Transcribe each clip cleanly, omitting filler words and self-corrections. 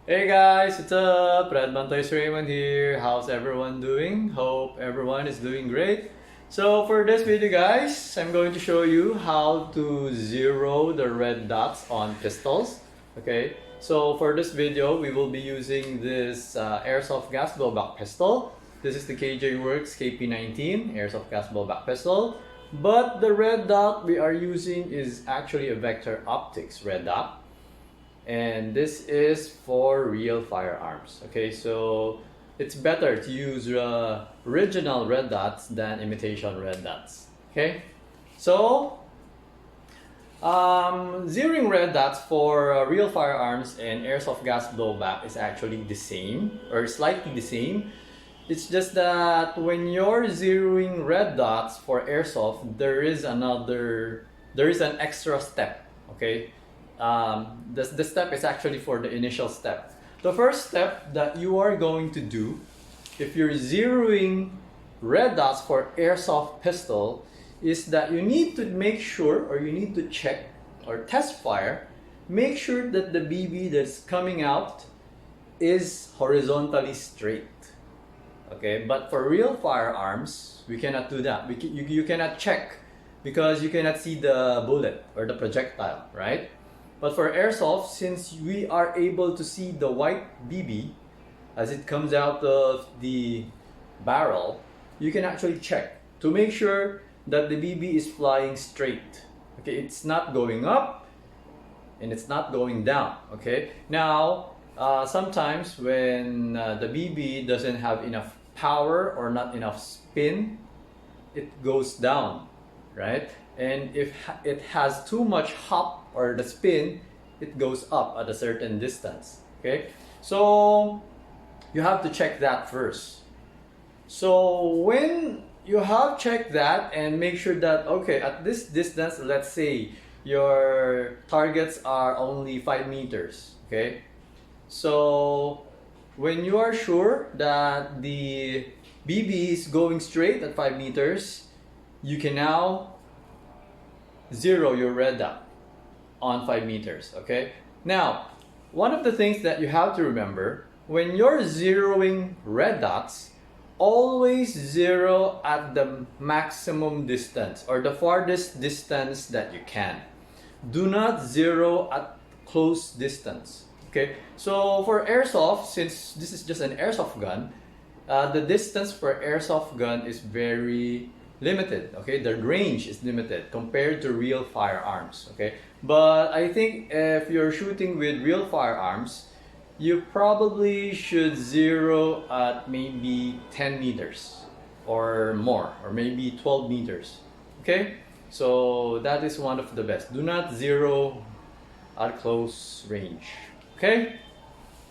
Hey guys, what's up? Toys Raymond here. How's everyone doing? Hope everyone is doing great. So for this video guys, I'm going to show you how to zero the red dots on pistols. Okay, so for this video, we will be using this airsoft gas blowback pistol. This is the KJ Works KP19 airsoft gas blowback pistol. But the red dot we are using is actually a Vector Optics red dot. And this is for real firearms. Okay, so it's better to use original red dots than imitation red dots. Okay, so zeroing red dots for real firearms and airsoft gas blowback is actually the same or slightly the same. It's just that when you're zeroing red dots for airsoft, there is an extra step. Okay. The step is actually for the initial step. The first step that you are going to do if you're zeroing red dots for airsoft pistol is that you need to make sure, or you need to check or test fire, make sure that the BB that's coming out is horizontally straight. Okay, but for real firearms, we cannot do that. You cannot check because you cannot see the bullet or the projectile, right? But for airsoft, since we are able to see the white BB as it comes out of the barrel, you can actually check to make sure that the BB is flying straight. Okay, it's not going up and it's not going down. Okay, now sometimes when the BB doesn't have enough power or not enough spin, it goes down, right? And if it has too much hop or the spin, it goes up at a certain distance. Okay, so you have to check that first. So when you have checked that and make sure that, okay, at this distance, let's say your targets are only 5 meters. Okay, so when you are sure that the BB is going straight at 5 meters, you can now zero your red dot on 5 meters. Okay, now one of the things that you have to remember when you're zeroing red dots, always zero at the maximum distance or the farthest distance that you can. Do not zero at close distance. Okay, so for airsoft, since this is just an airsoft gun, the distance for airsoft gun is very limited. Okay, the range is limited compared to real firearms. Okay, but I think if you're shooting with real firearms, you probably should zero at maybe 10 meters or more, or maybe 12 meters. Okay, so that is one of the best. Do not zero at close range. Okay,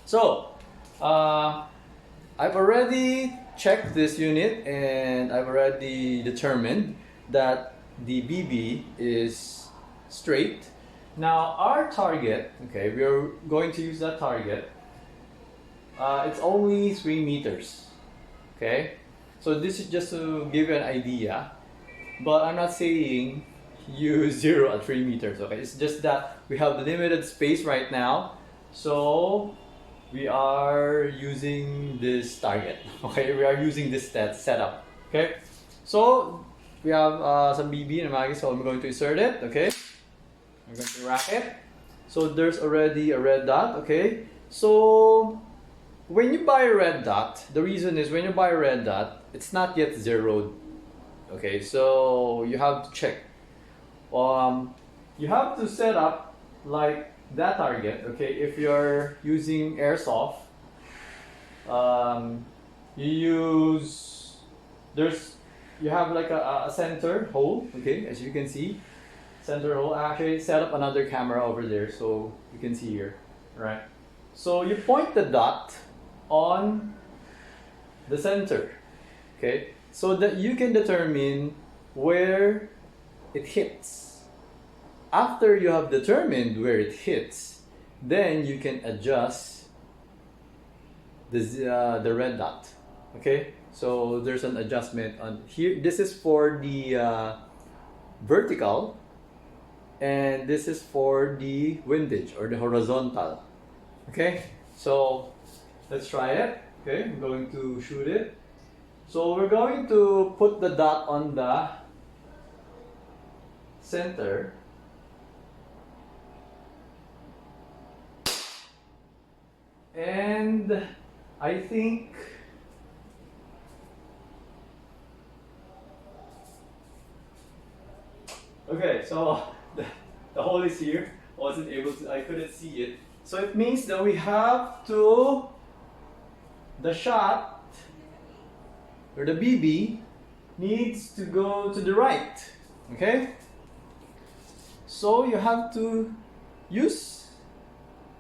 so I've already checked this unit and I've already determined that the BB is straight. Now our target, okay, we are going to use that target. It's only 3 meters. Okay, so this is just to give you an idea, but I'm not saying you zero at 3 meters. Okay, it's just that we have limited space right now, so we are using this target. Okay, we are using this setup. Okay, so we have some BB in Maggie, so I'm going to insert it. Okay, I'm going to rack it. So there's already a red dot. Okay, so when you buy a red dot, the reason is when you buy a red dot, it's not yet zeroed. Okay, so you have to check. You have to set up like that target. Okay, if you're using airsoft, you have like a center hole. Okay, as you can see, center hole. Actually set up another camera over there so you can see here. Right, so you point the dot on the center. Okay, so that you can determine where it hits. After you have determined where it hits, then you can adjust the red dot. Okay, so there's an adjustment on here. This is for the vertical, and this is for the windage or the horizontal. Okay, So let's try it. Okay, I'm going to shoot it. So we're going to put the dot on the center. And I think okay, so the hole is here. I couldn't see it. So it means that we have to, the shot or the BB needs to go to the right. Okay? So you have to use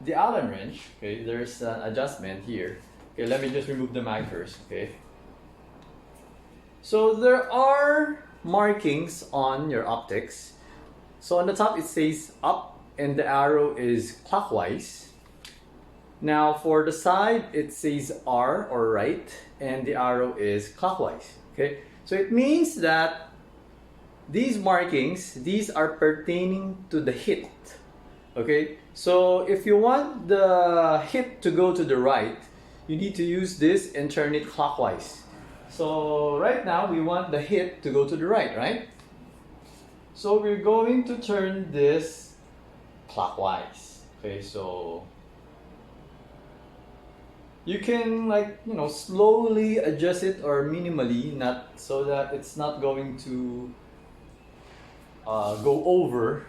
the Allen wrench. Okay, there's an adjustment here. Okay, let me just remove the mag first. Okay. So there are markings on your optics. So on the top it says up and the arrow is clockwise. Now for the side it says R or right and the arrow is clockwise. Okay, so it means that these markings, these are pertaining to the hit. Okay, so if you want the hit to go to the right, you need to use this and turn it clockwise. So right now we want the hit to go to the right, right? So we're going to turn this clockwise. Okay, so you can slowly adjust it or minimally, not so that it's not going to go over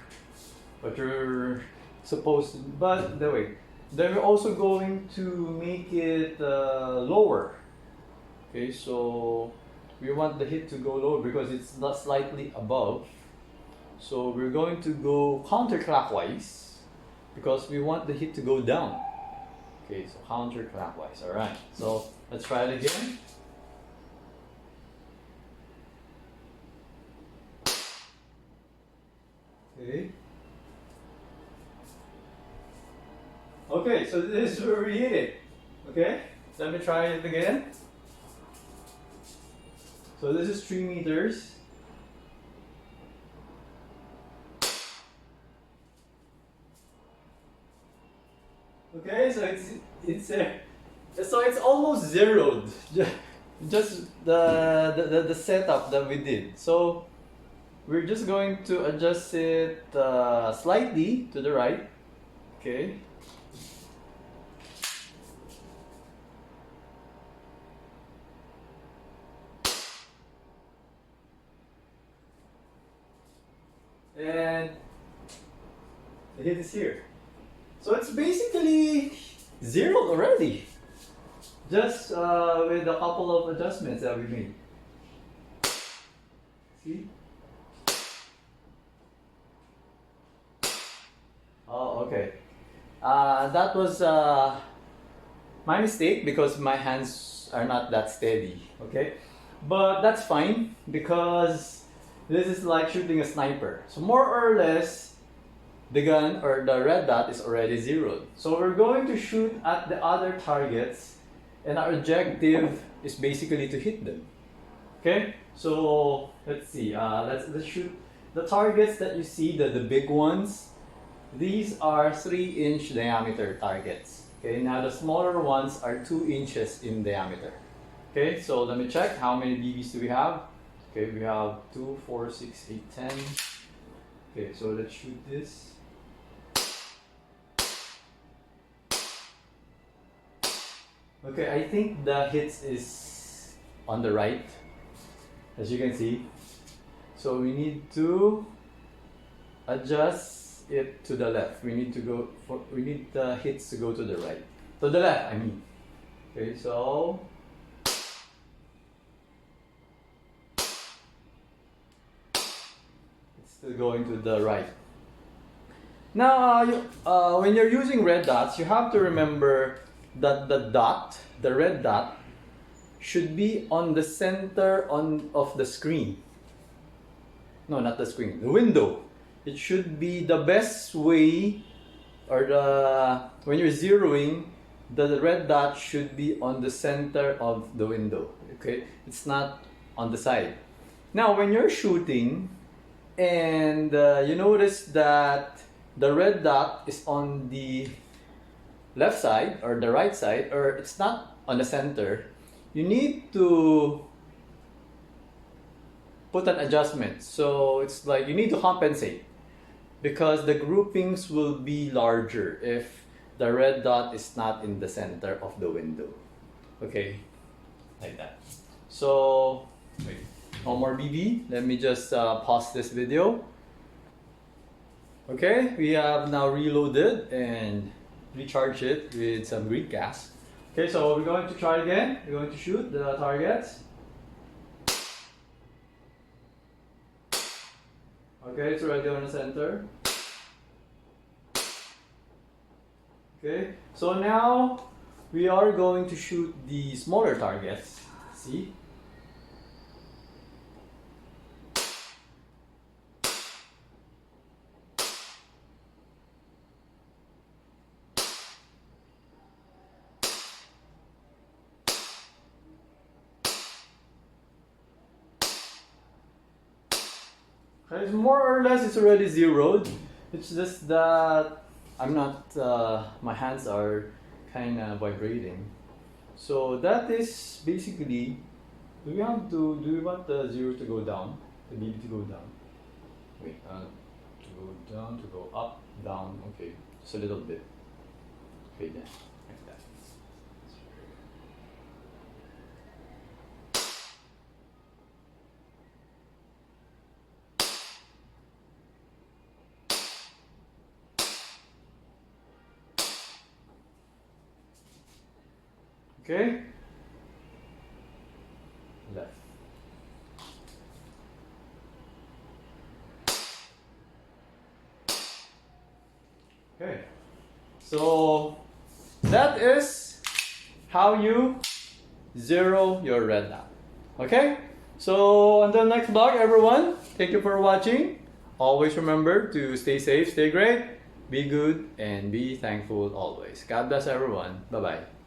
what you're supposed to. But the way, then we're also going to make it lower. Okay, so we want the hit to go lower because it's not slightly above. So we're going to go counterclockwise because we want the hit to go down. Okay, so counterclockwise. All right, so let's try it again. Okay. Okay, so this is where we hit it. Okay, let me try it again. So this is 3 meters. Okay, so it's almost zeroed. Just the setup that we did. So we're just going to adjust it slightly to the right. Okay. And the hit is here. So it's basically zeroed already. Just with a couple of adjustments that we made. See? Oh, okay. That was my mistake because my hands are not that steady. Okay? But that's fine because this is like shooting a sniper. So more or less, the gun or the red dot is already zeroed. So we're going to shoot at the other targets and our objective is basically to hit them. Okay? So let's see. Let's shoot the targets that you see, the big ones. These are 3-inch diameter targets. Okay, now the smaller ones are 2 inches in diameter. Okay, so let me check how many BBs do we have. Okay, we have 2, 4, 6, 8, 10. Okay, so let's shoot this. Okay, I think the hits is on the right, as you can see. So we need to adjust it to the left. We need the hits to go to the right. To the left, I mean. Okay, so it's still going to the right. Now, when you're using red dots, you have to remember that the red dot, should be on the center of the screen. No, not the screen, the window. It should be the best way, or when you're zeroing, the red dot should be on the center of the window. Okay, it's not on the side. Now, when you're shooting, and you notice that the red dot is on the left side or the right side, or it's not on the center, you need to put an adjustment. So it's like you need to compensate because the groupings will be larger if the red dot is not in the center of the window. Okay, like that. So wait, no more BB. Let me just pause this video. Okay, we have now reloaded and recharged it with some Greek gas. Okay, so we're going to try again. We're going to shoot the targets. Okay, it's already on the center. Okay, so now we are going to shoot the smaller targets. See? It's more or less it's already zeroed. It's just that I'm not, my hands are kind of vibrating. So that is basically, do we want the zero to go down? The BB to go down? Wait, to go down, to go up, down, okay, just a little bit. Okay then, like that. Okay, left. Okay, so that is how you zero your red dot. Okay, so until next vlog, everyone, thank you for watching. Always remember to stay safe, stay great, be good, and be thankful always. God bless everyone. Bye bye.